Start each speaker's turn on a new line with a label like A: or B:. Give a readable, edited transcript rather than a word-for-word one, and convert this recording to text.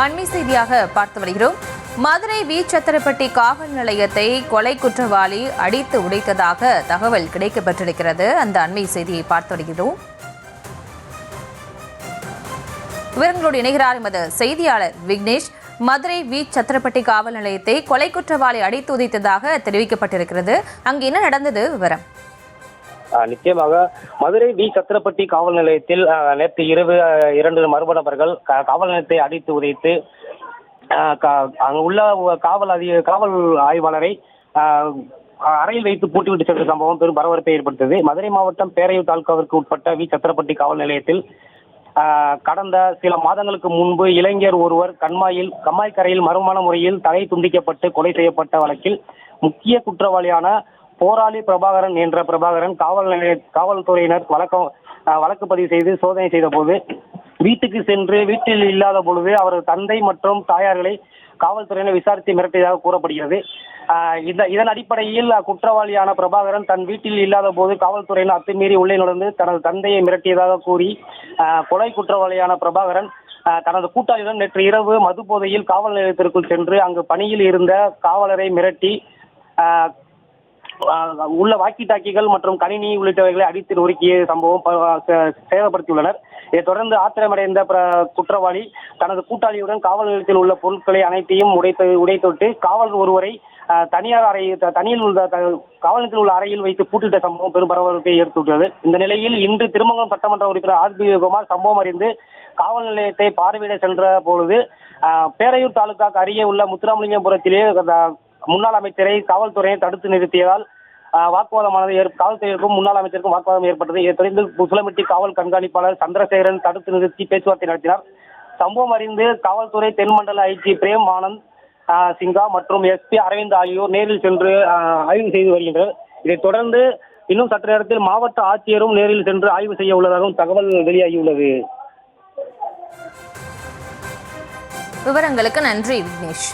A: அண்மை செய்தியாக பார்த்து வருகிறோம். மதுரை வி சத்திரப்பட்டி காவல் நிலையத்தை கொலை குற்றவாளி அடித்து உடைத்ததாக தகவல் கிடைக்கப்பட்டிருக்கிறது. அந்த அண்மை செய்தியை பார்த்து வருகிறோம். விவரங்களோடு இணைகிறார் எமது செய்தியாளர் விக்னேஷ். மதுரை வி சத்திரப்பட்டி காவல் நிலையத்தை கொலை குற்றவாளி அடித்து உதைத்ததாக தெரிவிக்கப்பட்டிருக்கிறது. அங்கு என்ன நடந்தது விவரம்?
B: நிச்சயமாக மதுரை வி சத்திரப்பட்டி காவல் நிலையத்தில் நேற்று இரவு 2 மர்ம நபர்கள் காவல் நிலையத்தை அடித்து உதைத்து அங்கு உள்ள காவல் ஆய்வாளரை அறையில் வைத்து பூட்டிவிட்டு சென்ற சம்பவம் பெரும் பரபரப்பை ஏற்படுத்தியது. மதுரை மாவட்டம் பேரையூர் தாலுகாவிற்கு உட்பட்ட வி சத்திரப்பட்டி காவல் நிலையத்தில் கடந்த சில மாதங்களுக்கு முன்பு இளைஞர் ஒருவர் கம்மாய் கரையில் மர்மமான முறையில் தலை துண்டிக்கப்பட்டு கொலை செய்யப்பட்ட வழக்கில் முக்கிய குற்றவாளியான போராளி பிரபாகரன் என்ற பிரபாகரன் காவல்துறையினர் வழக்கு பதிவு செய்து சோதனை செய்த போது வீட்டுக்கு சென்று வீட்டில் இல்லாத பொழுது அவரது தந்தை மற்றும் தாயார்களை காவல்துறையினர் விசாரித்து மிரட்டியதாக கூறப்படுகிறது. இதன் அடிப்படையில் குற்றவாளியான பிரபாகரன் தன் வீட்டில் இல்லாத போது காவல்துறையினர் அத்துமீறி உள்ளே நுழைந்து தனது தந்தையை மிரட்டியதாக கூறி கொலை குற்றவாளியான பிரபாகரன் தனது கூட்டாளியுடன் நேற்று இரவு மது போதையில் காவல் நிலையத்திற்குள் சென்று அங்கு பணியில் இருந்த காவலரை மிரட்டி உள்ள வாக்கி டாக்கிகள் மற்றும் கணினி உள்ளிட்டவைகளை அடித்து நொறுக்கிய சம்பவம் சேதப்படுத்தியுள்ளனர். இதைத் தொடர்ந்து ஆத்திரமடைந்த குற்றவாளி தனது கூட்டாளியுடன் காவல் நிலையத்தில் உள்ள பொருட்களை அனைத்தையும் உடைத்துவிட்டு காவல் ஒருவரை தனியில் உள்ள காவல் நிலையத்தில் உள்ள அறையில் வைத்து பூட்டிட்ட சம்பவம் பெரும் பரபரப்பை ஏற்பட்டுள்ளது. இந்த நிலையில் இன்று திருமங்கலம் சட்டமன்ற உறுப்பினர் ஆர் பி குமார் சம்பவம் அறிந்து காவல் நிலையத்தை பார்வையிட சென்ற பொழுது பேரையூர் தாலுகாக்கு அருகே உள்ள முத்துராமலிங்கபுரத்திலே முன்னாள் அமைச்சரை காவல்துறையினர் தடுத்து நிறுத்தியதால் வாக்குவாதமானது காவல்துறையினருக்கும் முன்னாள் அமைச்சருக்கும் வாக்குவாதம் ஏற்பட்டது. இதைத் தொடர்ந்து புசுலமிட்டி காவல் கண்காணிப்பாளர் சந்திரசேகரன் தடுத்து நிறுத்தி பேச்சுவார்த்தை நடத்தினார். சம்பவம் அறிந்து காவல்துறை தென்மண்டல ஐஜி பிரேம் ஆனந்த் சிங்கா மற்றும் எஸ்பி அரவிந்த் ஆகியோர் நேரில் சென்று ஆய்வு செய்து வருகின்றனர். இதைத் தொடர்ந்து இன்னும் சற்று நேரத்தில் மாவட்ட ஆட்சியரும் நேரில் சென்று ஆய்வு செய்ய உள்ளதாகவும் தகவல் வெளியாகியுள்ளது.
A: விவரங்களுக்கு நன்றி விக்னேஷ்.